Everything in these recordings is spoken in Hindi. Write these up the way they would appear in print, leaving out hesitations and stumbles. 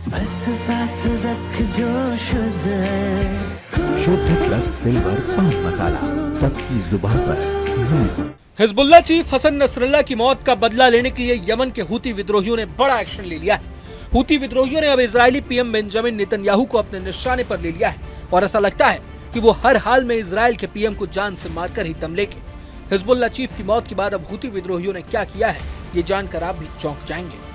बस साथ रख जो शुद्ध है। शुद्ध प्लस सिल्वर पान मसाला, सबकी जुबान पर। हिजबुल्लाह चीफ हसन नसरल्लाह की मौत का बदला लेने के लिए यमन के हूती विद्रोहियों ने बड़ा एक्शन ले लिया है। हूती विद्रोहियों ने अब इजरायली पीएम बेंजामिन नेतन्याहू को अपने निशाने पर ले लिया है और ऐसा लगता है कि वो हर हाल में इजराइल के पीएम को जान से मारकर ही दम लेंगे। हिजबुल्लाह चीफ की मौत के बाद अब हूती विद्रोहियों ने क्या किया है, ये जानकर आप भी चौंक जाएंगे।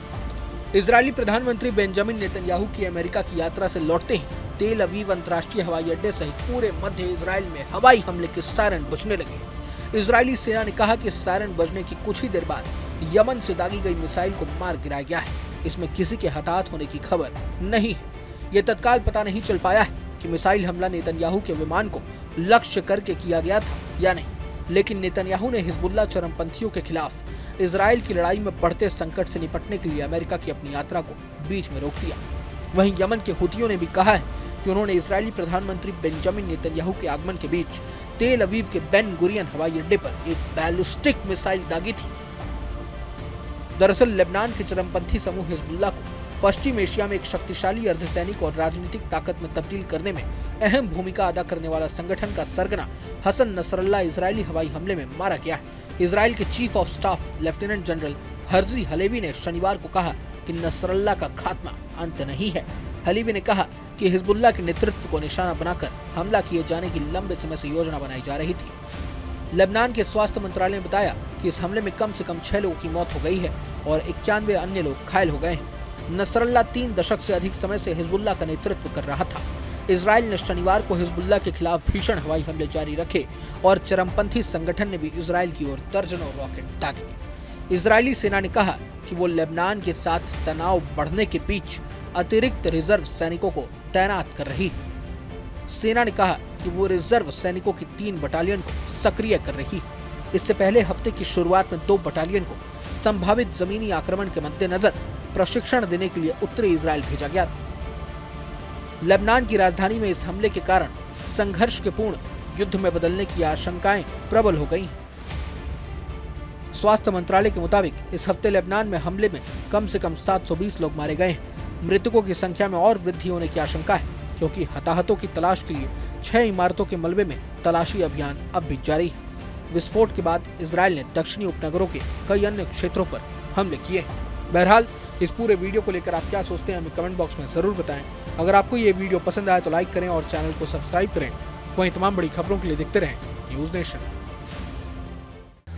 इजरायली प्रधानमंत्री बेंजामिन नेतन्याहू की अमेरिका की यात्रा से लौटते ही तेल अवीव अंतर्राष्ट्रीय हवाई अड्डे सहित पूरे मध्य इजराइल में हवाई हमले के सायरन बजने लगे। इजरायली सेना ने कहा कि सायरन बजने की कुछ ही देर बाद यमन से दागी गई मिसाइल को मार गिराया गया है। इसमें किसी के हताहत होने की खबर नहीं है। ये तत्काल पता नहीं चल पाया है कि मिसाइल हमला नेतन्याहू के विमान को लक्ष्य करके किया गया था या नहीं, लेकिन नेतन्याहू ने हिजबुल्लाह चरमपंथियों के खिलाफ इजराइल की लड़ाई में बढ़ते संकट से निपटने के लिए अमेरिका की अपनी यात्रा को बीच में रोक दिया। वहीं यमन के हुतियों ने भी कहा है कि उन्होंने इजरायली प्रधानमंत्री बेंजामिन नेतन्याहू के आगमन के बीच तेल अवीव के बेन गुरियन हवाई अड्डे पर एक बैलिस्टिक मिसाइल दागी थी। दरअसल लेबनान के चरमपंथी समूह हिजबुल्लाह को पश्चिम एशिया में एक शक्तिशाली अर्धसैनिक और राजनीतिक ताकत में तब्दील करने में अहम भूमिका अदा करने वाला संगठन का सरगना हसन नसरल्लाह इजरायली हवाई हमले में मारा गया है। इजराइल के chief of staff lieutenant general Herzi Halevi ने शनिवार को कहा कि नसरल्लाह का खात्मा अंत नहीं है। हलेवी ने कहा कि हिजबुल्लाह के नेतृत्व को निशाना बनाकर हमला किए जाने की लंबे समय से योजना बनाई जा रही थी। लेबनान के स्वास्थ्य मंत्रालय ने बताया कि इस हमले में कम से कम 6 लोगों की मौत हो गई है और 91 अन्य लोग घायल हो गए हैं। नसरल्लाह 3 दशक से अधिक समय से हिजबुल्लाह का नेतृत्व कर रहा था। इजराइल ने शनिवार को हिजबुल्लाह के खिलाफ भीषण हवाई हमले जारी रखे और चरमपंथी संगठन ने भी इजराइल की ओर दर्जनों रॉकेट दागे। इजरायली सेना ने कहा कि वो लेबनान के साथ तनाव बढ़ने के बीच अतिरिक्त रिजर्व सैनिकों को तैनात कर रही है। सेना ने कहा कि वो रिजर्व सैनिकों की 3 बटालियन को सक्रिय कर रही है। इससे पहले हफ्ते की शुरुआत में 2 बटालियन को संभावित जमीनी आक्रमण के मद्देनजर प्रशिक्षण देने के लिए उत्तरी इजराइल भेजा गया था। लेबनान की राजधानी में इस हमले के कारण संघर्ष के पूर्ण युद्ध में बदलने की आशंकाएं प्रबल हो गई। स्वास्थ्य मंत्रालय के मुताबिक इस हफ्ते लेबनान में हमले में कम से कम 720 लोग मारे गए हैं। मृतकों की संख्या में और वृद्धि होने की आशंका है, क्योंकि हताहतों की तलाश के लिए 6 इमारतों के मलबे में तलाशी अभियान अब भी जारी है। विस्फोट के बाद इजराइल ने दक्षिणी उपनगरों के कई अन्य क्षेत्रों पर हमले किए हैं। बहरहाल इस पूरे वीडियो को लेकर आप क्या सोचते हैं, हमें कमेंट बॉक्स में जरूर बताएं। अगर आपको ये वीडियो पसंद आए तो लाइक करें और चैनल को सब्सक्राइब करें। वहीं तमाम बड़ी खबरों के लिए देखते रहें न्यूज़ नेशन।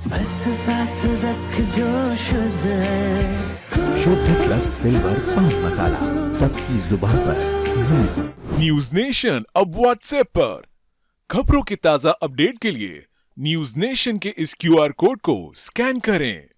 बस साथ रख जो शुद्ध है। शुद्ध प्लस सिल्वर पान मसाला, सबकी जुबान पर। न्यूज नेशन अब व्हाट्सएप पर। खबरों की ताजा अपडेट के लिए न्यूज नेशन के इस QR कोड को स्कैन करें।